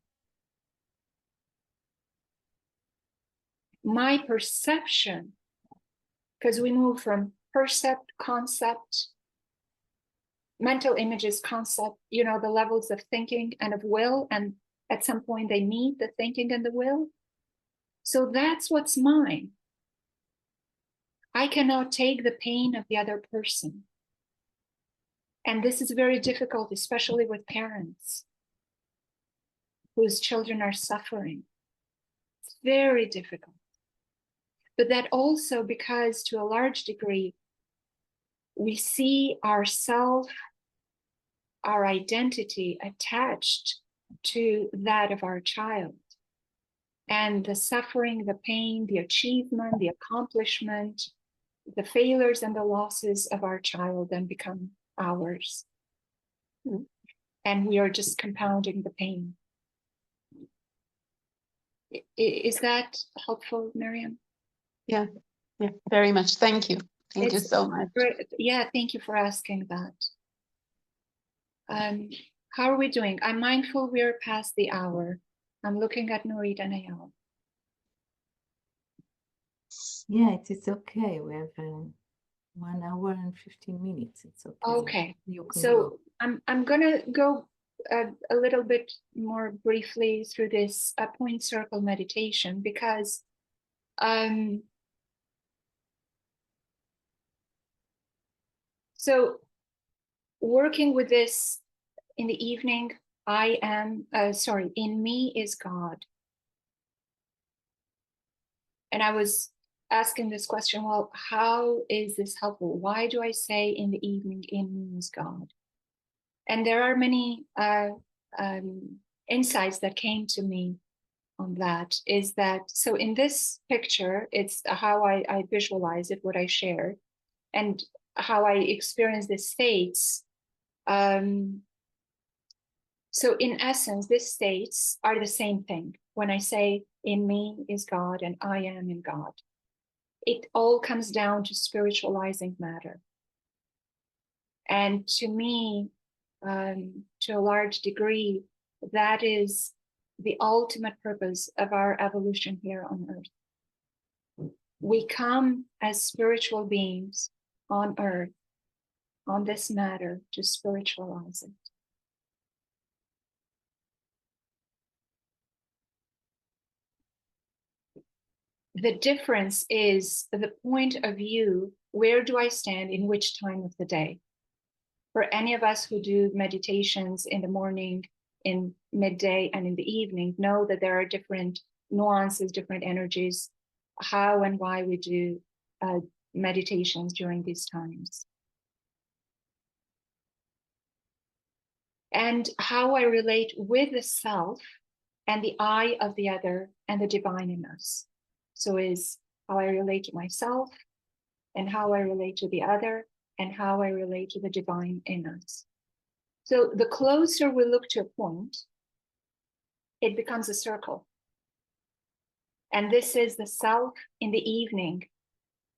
My perception, because we move from percept, concept, mental images, concept, the levels of thinking and of will, and at some point they meet, the thinking and the will. So that's what's mine. I cannot take the pain of the other person. And this is very difficult, especially with parents whose children are suffering. It's very difficult. But that also because, to a large degree, we see ourself, our identity attached to that of our child. And the suffering, the pain, the achievement, the accomplishment, the failures and the losses of our child then become ours. And we are just compounding the pain. Is that helpful, Miriam? Yeah, very much. Thank you. Thank you so much. Yeah, thank you for asking that. How are we doing? I'm mindful we're past the hour. I'm looking at Nurit and Ayal. Yeah, it's okay. We have 1 hour and 15 minutes. It's okay. Okay. You can So go. I'm gonna go a little bit more briefly through this point circle meditation because so working with this in the evening, in me is God. And I was asking this question, well, how is this helpful? Why do I say in the evening, in me is God? And there are many insights that came to me on that, is that, so in this picture, it's how I visualize it, what I shared, and how I experience the states. So in essence, these states are the same thing. When I say in me is God and I am in God, it all comes down to spiritualizing matter. And to me, to a large degree, that is the ultimate purpose of our evolution here on Earth. We come as spiritual beings on Earth, on this matter, to spiritualize it. The difference is the point of view. Where do I stand in which time of the day? For any of us who do meditations in the morning, in midday, and in the evening, know that there are different nuances, different energies, how and why we do meditations during these times. And how I relate with the self and the I of the other and the divine in us. So is how I relate to myself and how I relate to the other and how I relate to the divine in us. So the closer we look to a point, it becomes a circle. And this is the self in the evening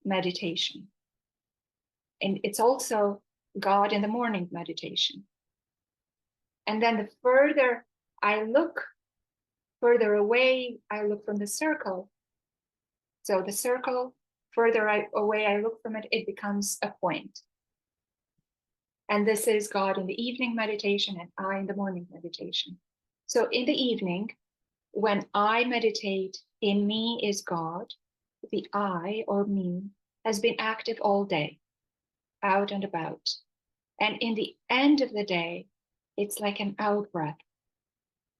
meditation. And it's also God in the morning meditation. And then the further I look, further away I look from the circle. So the circle, further away I look from it, it becomes a point. And this is God in the evening meditation and I in the morning meditation. So in the evening, when I meditate, in me is God, the I or me has been active all day, out and about. And in the end of the day, it's like an out breath.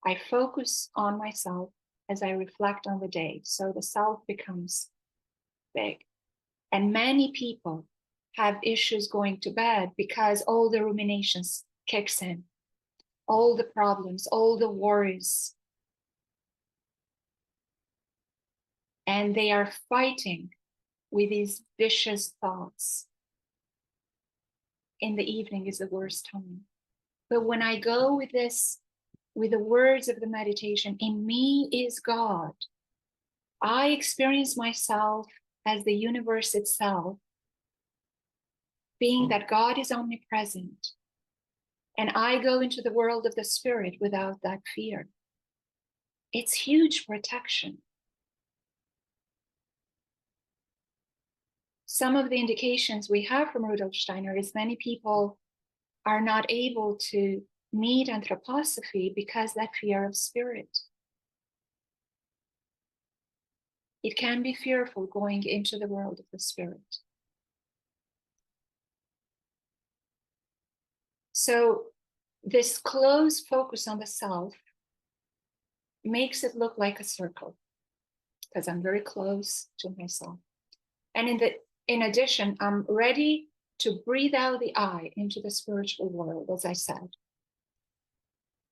I focus on myself as I reflect on the day. So the self becomes big. And many people have issues going to bed because all the ruminations kicks in, all the problems, all the worries. And they are fighting with these vicious thoughts. In the evening is the worst time. But when I go with this, with the words of the meditation, in me is God, I experience myself as the universe itself, being that God is omnipresent. And I go into the world of the spirit without that fear. It's huge protection. Some of the indications we have from Rudolf Steiner is many people are not able to meet Anthroposophy because that fear of spirit. It can be fearful going into the world of the spirit. So this close focus on the self makes it look like a circle because I'm very close to myself. And in addition, I'm ready to breathe out the I into the spiritual world, as I said.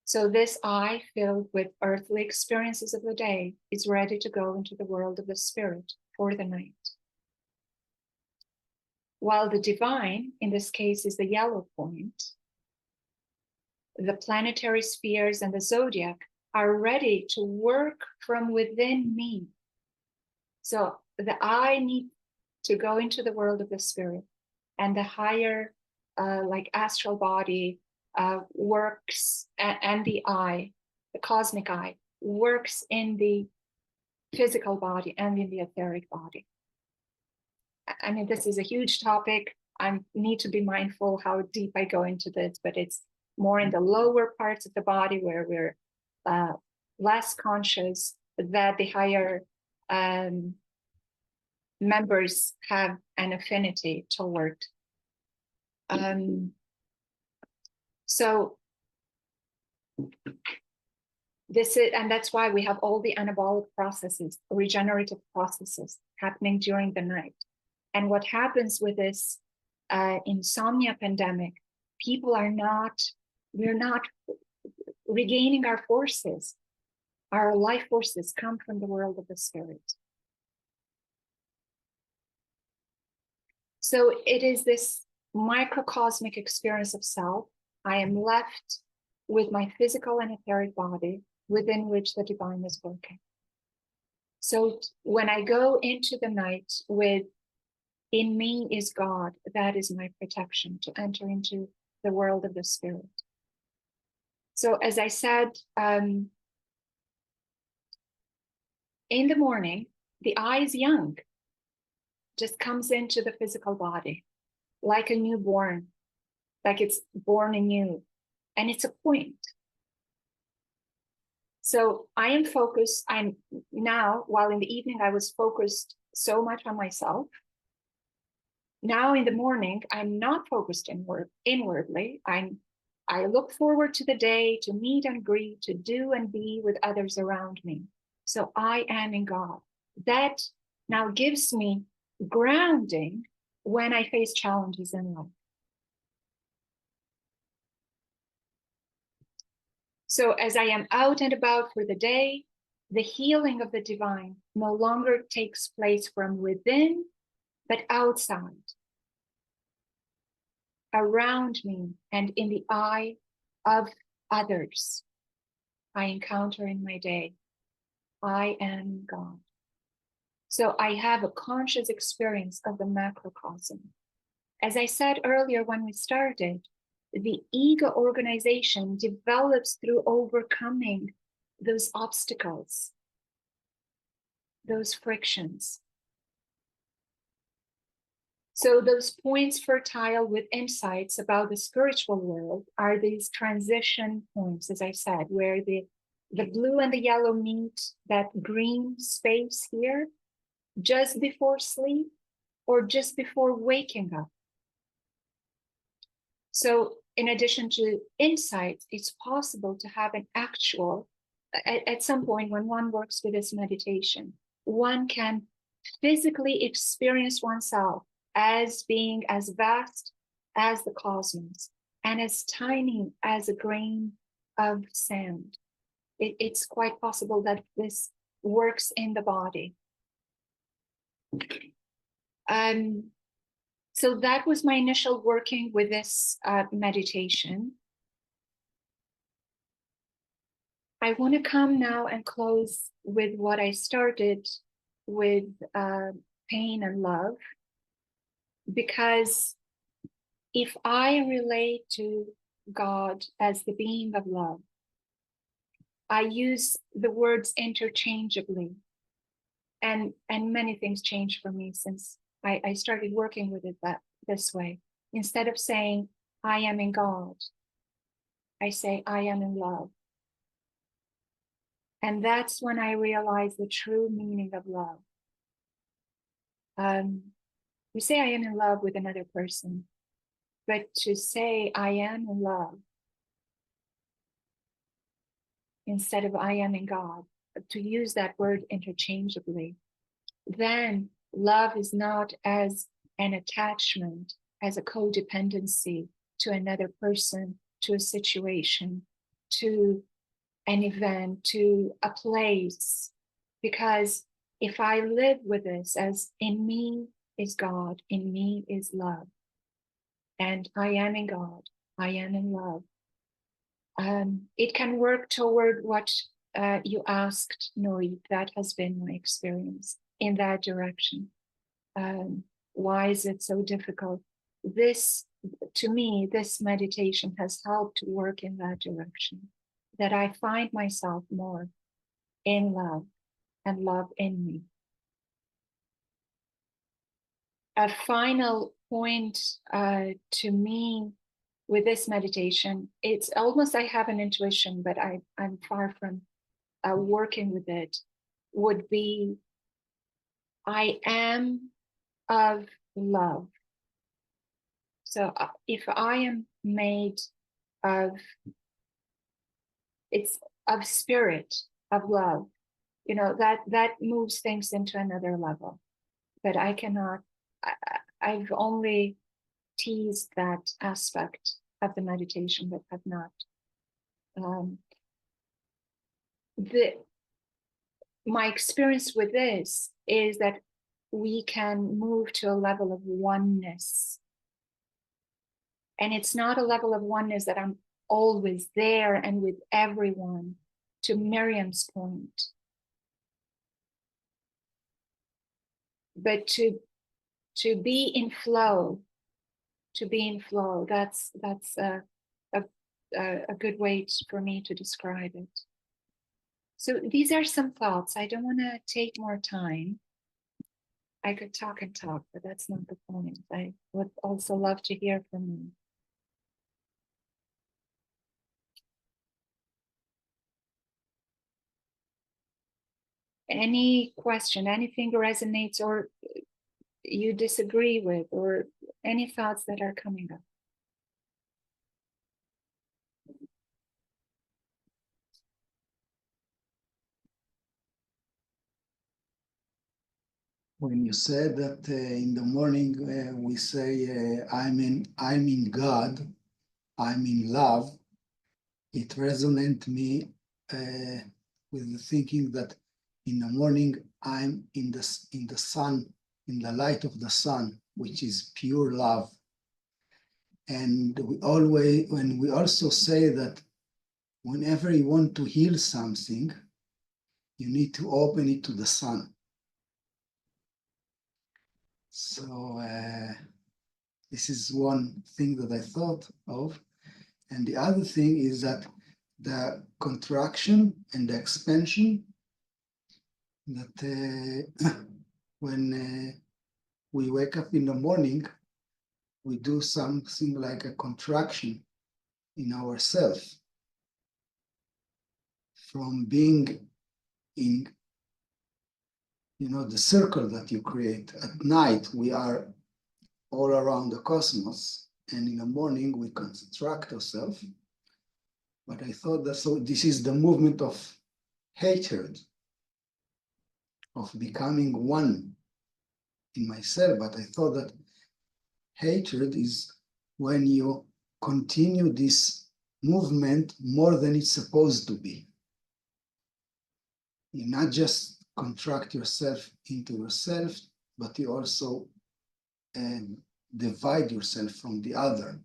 So this I, filled with earthly experiences of the day, is ready to go into the world of the spirit for the night. While the divine, in this case, is the yellow point, the planetary spheres and the zodiac are ready to work from within me. So the I need to go into the world of the spirit, and the higher, like astral body, works, and the I, the cosmic I, works in the physical body and in the etheric body. I mean, this is a huge topic. I need to be mindful how deep I go into this, but it's more in the lower parts of the body where we're less conscious, that the higher members have an affinity toward. So this is, and that's why we have all the anabolic processes, regenerative processes happening during the night. And what happens with this insomnia pandemic, people are not we're not regaining our forces. Our life forces come from the world of the spirit. So it is this microcosmic experience of self. I am left with my physical and etheric body within which the divine is working. So when I go into the night with in me is God, that is my protection to enter into the world of the spirit. So as I said, in the morning, the I is young, just comes into the physical body like a newborn, like it's born anew, and it's a point. So I am focused. I'm now, while in the evening I was focused so much on myself. Now in the morning, I'm not focused inwardly. I look forward to the day to meet and greet, to do and be with others around me. So I am in God. That now gives me grounding when I face challenges in life. So as I am out and about for the day, the healing of the divine no longer takes place from within, but outside, around me and in the eye of others I encounter in my day. I am God. So I have a conscious experience of the macrocosm. As I said earlier when we started, the ego organization develops through overcoming those obstacles, those frictions. So those points fertile with insights about the spiritual world are these transition points, as I said, where the blue and the yellow meet that green space here just before sleep or just before waking up. So in addition to insights, it's possible to have an actual, at some point when one works with this meditation, one can physically experience oneself as being as vast as the cosmos and as tiny as a grain of sand. It's quite possible that this works in the body. So that was my initial working with this meditation. I want to come now and close with what I started with pain and love, because if I relate to God as the being of love, I use the words interchangeably, and many things changed for me since I started working with it this way. Instead of saying, I am in God, I say, I am in love. And that's when I realized the true meaning of love. We say I am in love with another person, but to say I am in love instead of I am in God, to use that word interchangeably, then love is not as an attachment, as a codependency to another person, to a situation, to an event, to a place. Because if I live with this as in me is God, in me is love, and I am in God, I am in love, it can work toward what you asked, Nori. That has been my experience in that direction. Why is it so difficult? This, to me, this meditation has helped to work in that direction, that I find myself more in love and love in me. A final point to me with this meditation, it's almost I have an intuition, but I'm far from working with it, would be I am of love. So if I am made of, it's of spirit, of love, you know, that moves things into another level. But I cannot, I've only teased that aspect of the meditation but have not. My experience with this is that we can move to a level of oneness. And it's not a level of oneness that I'm always there and with everyone, to Miriam's point. But to be in flow, that's a good way for me to describe it. So these are some thoughts. I don't want to take more time. I could talk and talk, but that's not the point. I would also love to hear from you. Any question, anything resonates or you disagree with, or any thoughts that are coming up? When you said that in the morning we say I'm in God, I'm in love, it resonates me with the thinking that in the morning I'm in the sun, in the light of the sun, which is pure love. And when we also say that whenever you want to heal something, you need to open it to the sun. So this is one thing that I thought of. And the other thing is that the contraction and the expansion, that when we wake up in the morning, we do something like a contraction in ourselves from being in, the circle that you create. At night, we are all around the cosmos, and in the morning, we contract ourselves. But I thought that, so this is the movement of hatred, of becoming one in myself. But I thought that hatred is when you continue this movement more than it's supposed to be. You not just contract yourself into yourself, but you also divide yourself from the other.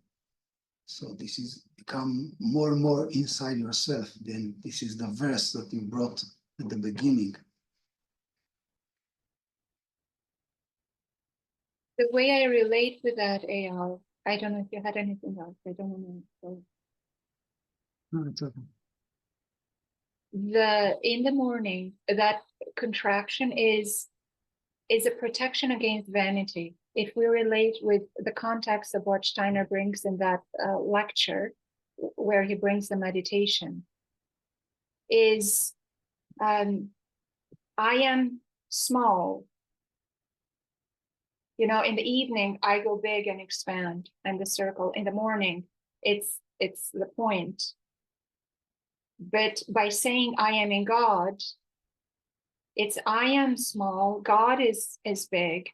So this is become more and more inside yourself. Then this is the verse that you brought at the beginning. The way I relate with that, Eyal, I don't know if you had anything else. I don't want to. No, it's okay. In the morning, that contraction is a protection against vanity. If we relate with the context of what Steiner brings in that lecture, where he brings the meditation, is I am small. In the evening, I go big and expand, and the circle. In the morning, it's the point. But by saying I am in God, it's I am small, God is big,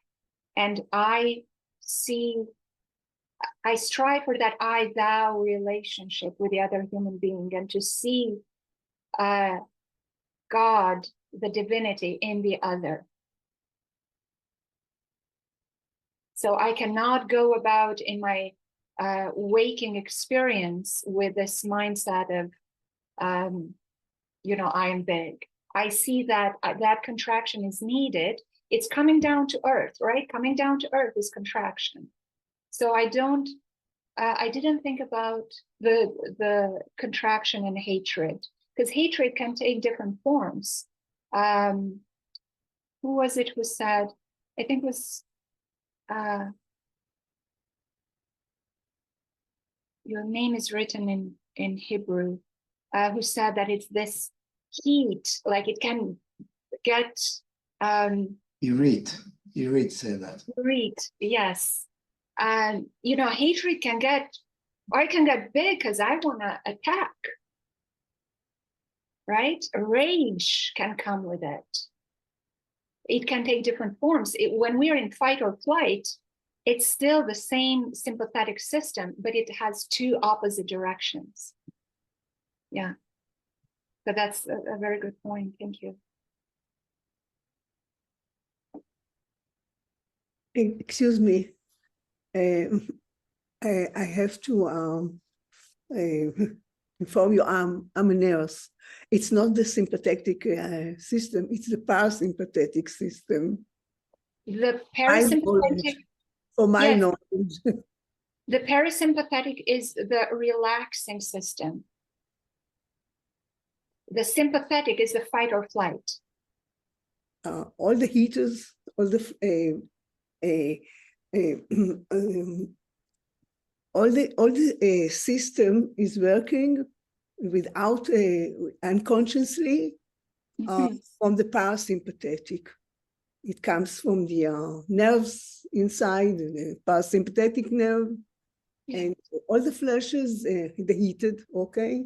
and I strive for that I-thou relationship with the other human being, and to see God, the divinity, in the other. So I cannot go about in my waking experience with this mindset of, I am big. I see that that contraction is needed. It's coming down to earth, right? Coming down to earth is contraction. So I didn't think about the contraction and hatred, because hatred can take different forms. Who was it who said, I think it was, your name is written in Hebrew, who said that it's this heat, like it can get Irit said that. Irit, yes. Hatred can get big because I want to attack, right? Rage can come with it. It can take different forms. When we're in fight or flight, it's still the same sympathetic system, but it has two opposite directions. Yeah. So that's a very good point. Thank you. Excuse me. I have to inform you, I'm a nurse. It's not the sympathetic system, it's the parasympathetic system. The parasympathetic, For my yes. knowledge. The parasympathetic is the relaxing system. The sympathetic is the fight or flight. All the heaters, all the system is working without unconsciously from the parasympathetic. It comes from the nerves inside, the parasympathetic nerve, and all the flashes, the heated, okay?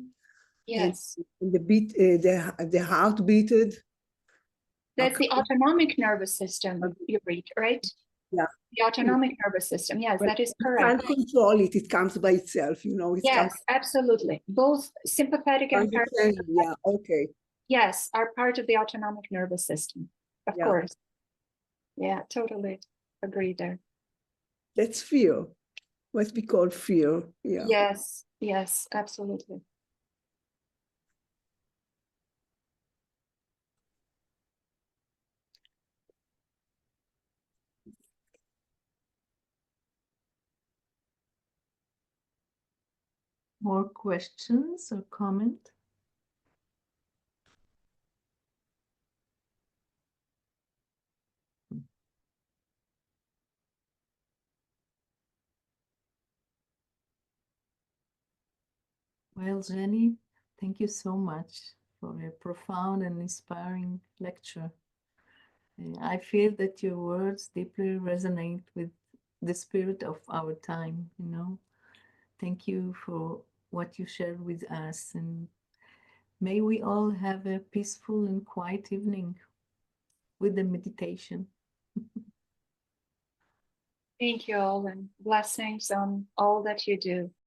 Yes. And the beat, the heart beated. That's the autonomic nervous system, you read, right? Yeah. The autonomic nervous system, yes, But that is you correct. can't control it, it comes by itself, you know. It Yes, comes, absolutely. Both sympathetic and parasympathetic, yeah, okay. yes, are part of the autonomic nervous system, of Yeah. course. Yeah, totally agree there. That's fear, what we call fear, yeah. Yes, yes, absolutely. More questions or comment? Well, Zheni, thank you so much for a profound and inspiring lecture. I feel that your words deeply resonate with the spirit of our time, you know. Thank you for what you shared with us, and may we all have a peaceful and quiet evening with the meditation. Thank you all, and blessings on all that you do.